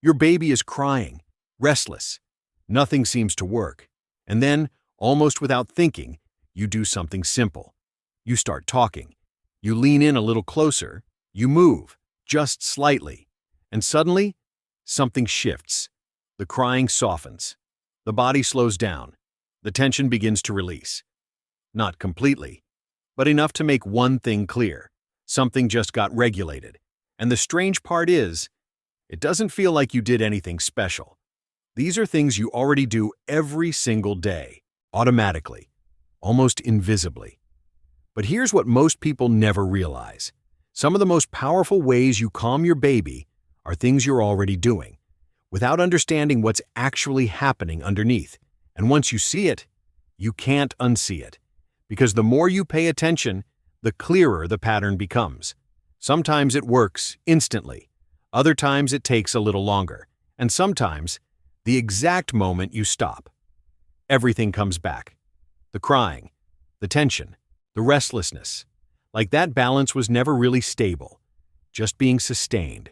Your baby is crying, restless. Nothing seems to work. And then, almost without thinking, you do something simple. You start talking. You lean in a little closer. You move, just slightly. And suddenly, something shifts. The crying softens. The body slows down. The tension begins to release. Not completely, but enough to make one thing clear. Something just got regulated. And the strange part is, it doesn't feel like you did anything special. These are things you already do every single day, automatically, almost invisibly. But here's what most people never realize. Some of the most powerful ways you calm your baby are things you're already doing, without understanding what's actually happening underneath. And once you see it, you can't unsee it. Because the more you pay attention, the clearer the pattern becomes. Sometimes it works instantly. Other times it takes a little longer. And sometimes, the exact moment you stop, everything comes back. The crying, the tension, the restlessness. Like that balance was never really stable, just being sustained.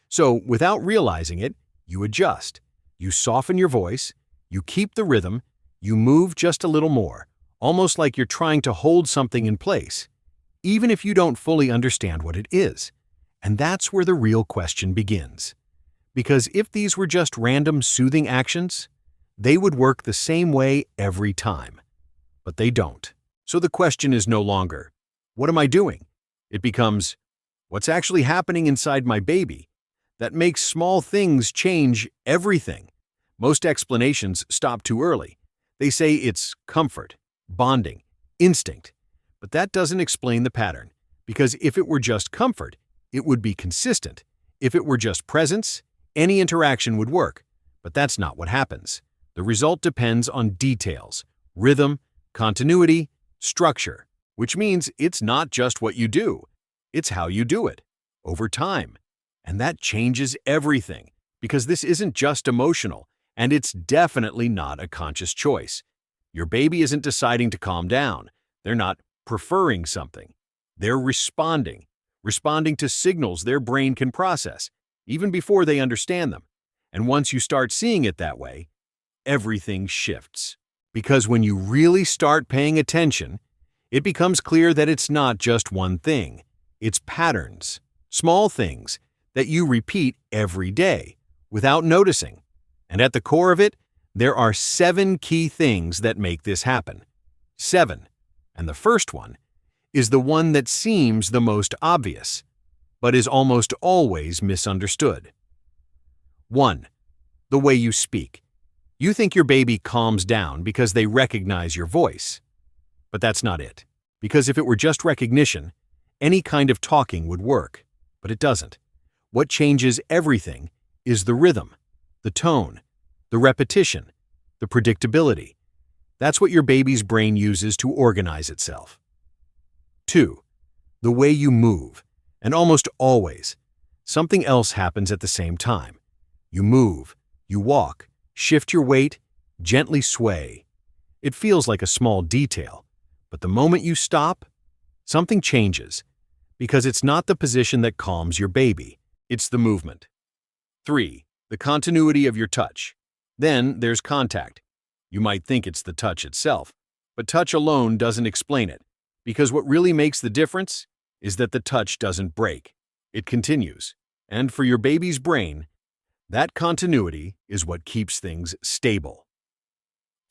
So, without realizing it, you adjust. You soften your voice, you keep the rhythm, you move just a little more, almost like you're trying to hold something in place, even if you don't fully understand what it is. And that's where the real question begins. Because if these were just random soothing actions, they would work the same way every time. But they don't. So the question is no longer, what am I doing? It becomes, what's actually happening inside my baby that makes small things change everything? Most explanations stop too early. They say it's comfort, bonding, instinct. But that doesn't explain the pattern, because if it were just comfort, it would be consistent. If it were just presence, any interaction would work. But that's not what happens. The result depends on details, rhythm, continuity, structure, which means it's not just what you do, it's how you do it, over time. And that changes everything, because this isn't just emotional, and it's definitely not a conscious choice. Your baby isn't deciding to calm down. They're not preferring something. They're responding to signals their brain can process, even before they understand them. And once you start seeing it that way, everything shifts. Because when you really start paying attention, it becomes clear that it's not just one thing. It's patterns, small things that you repeat every day without noticing. And at the core of it, there are 7 key things that make this happen. 7. And the first one is the one that seems the most obvious, but is almost always misunderstood. 1. The way you speak. You think your baby calms down because they recognize your voice. But that's not it. Because if it were just recognition, any kind of talking would work. But it doesn't. What changes everything is the rhythm, the tone, the repetition, the predictability. That's what your baby's brain uses to organize itself. 2. The way you move. And almost always, something else happens at the same time. You move, you walk, shift your weight, gently sway. It feels like a small detail, but the moment you stop, something changes, because it's not the position that calms your baby, it's the movement. 3. The continuity of your touch. Then there's contact. You might think it's the touch itself, but touch alone doesn't explain it, because what really makes the difference is that the touch doesn't break. It continues. And for your baby's brain, that continuity is what keeps things stable.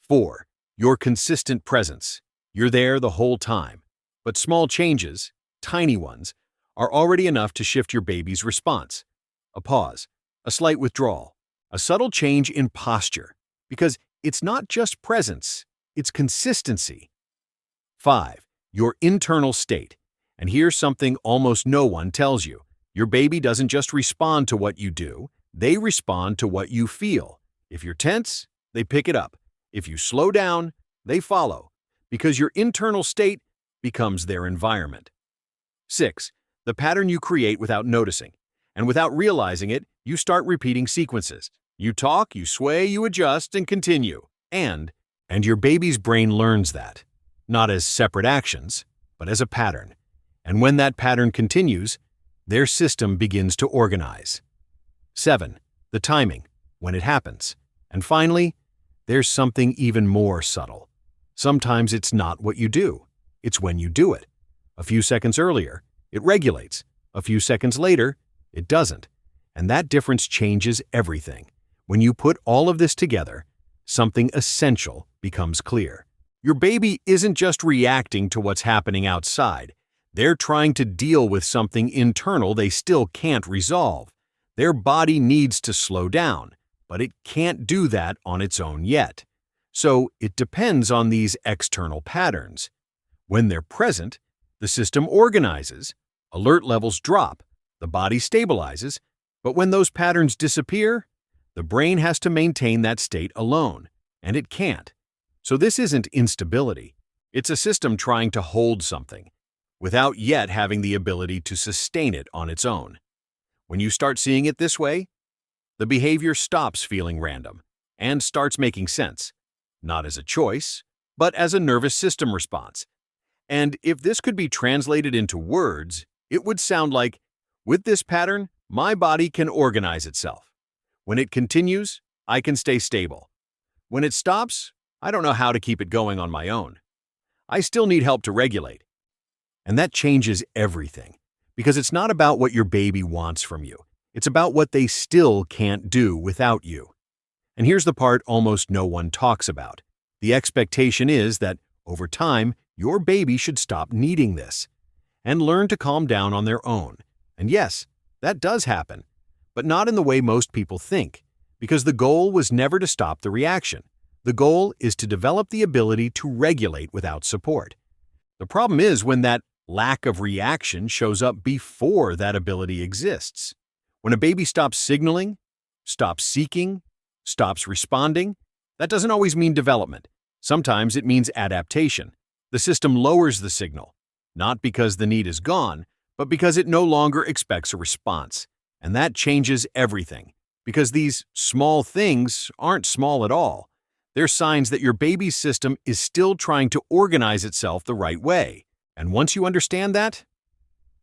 4. Your consistent presence. You're there the whole time. But small changes, tiny ones, are already enough to shift your baby's response. A pause, a slight withdrawal, a subtle change in posture. Because it's not just presence, it's consistency. 5. Your internal state. And here's something almost no one tells you. Your baby doesn't just respond to what you do, they respond to what you feel. If you're tense, they pick it up. If you slow down, they follow, because your internal state becomes their environment. 6. The pattern you create without noticing. And without realizing it, you start repeating sequences. You talk, you sway, you adjust, and continue. And your baby's brain learns that, not as separate actions, but as a pattern. And when that pattern continues, their system begins to organize. 7. the timing, when it happens. And finally, there's something even more subtle. Sometimes it's not what you do, it's when you do it. A few seconds earlier, it regulates. A few seconds later, it doesn't. And that difference changes everything. When you put all of this together, something essential becomes clear. Your baby isn't just reacting to what's happening outside. They're trying to deal with something internal they still can't resolve. Their body needs to slow down, but it can't do that on its own yet. So it depends on these external patterns. When they're present, the system organizes, alert levels drop, the body stabilizes, but when those patterns disappear, the brain has to maintain that state alone, and it can't. So this isn't instability. It's a system trying to hold something, without yet having the ability to sustain it on its own. When you start seeing it this way, the behavior stops feeling random and starts making sense, not as a choice, but as a nervous system response. And if this could be translated into words, it would sound like, with this pattern, my body can organize itself. When it continues, I can stay stable. When it stops, I don't know how to keep it going on my own. I still need help to regulate. And that changes everything, because it's not about what your baby wants from you. It's about what they still can't do without you. And here's the part almost no one talks about. The expectation is that, over time, your baby should stop needing this and learn to calm down on their own. And yes, that does happen, but not in the way most people think, because the goal was never to stop the reaction. The goal is to develop the ability to regulate without support. The problem is when that lack of reaction shows up before that ability exists. When a baby stops signaling, stops seeking, stops responding, that doesn't always mean development. Sometimes it means adaptation. The system lowers the signal, not because the need is gone, but because it no longer expects a response. And that changes everything, because these small things aren't small at all. They're signs that your baby's system is still trying to organize itself the right way. And once you understand that,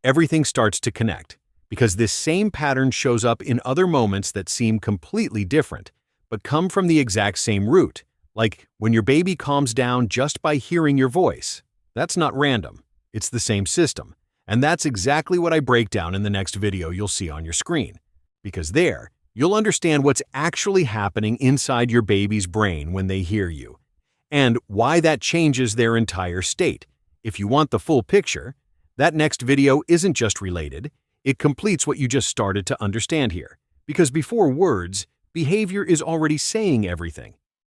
everything starts to connect, because this same pattern shows up in other moments that seem completely different, but come from the exact same root. Like when your baby calms down just by hearing your voice. That's not random. It's the same system. And that's exactly what I break down in the next video you'll see on your screen. Because there, you'll understand what's actually happening inside your baby's brain when they hear you, and why that changes their entire state. If you want the full picture, that next video isn't just related, it completes what you just started to understand here. Because before words, behavior is already saying everything.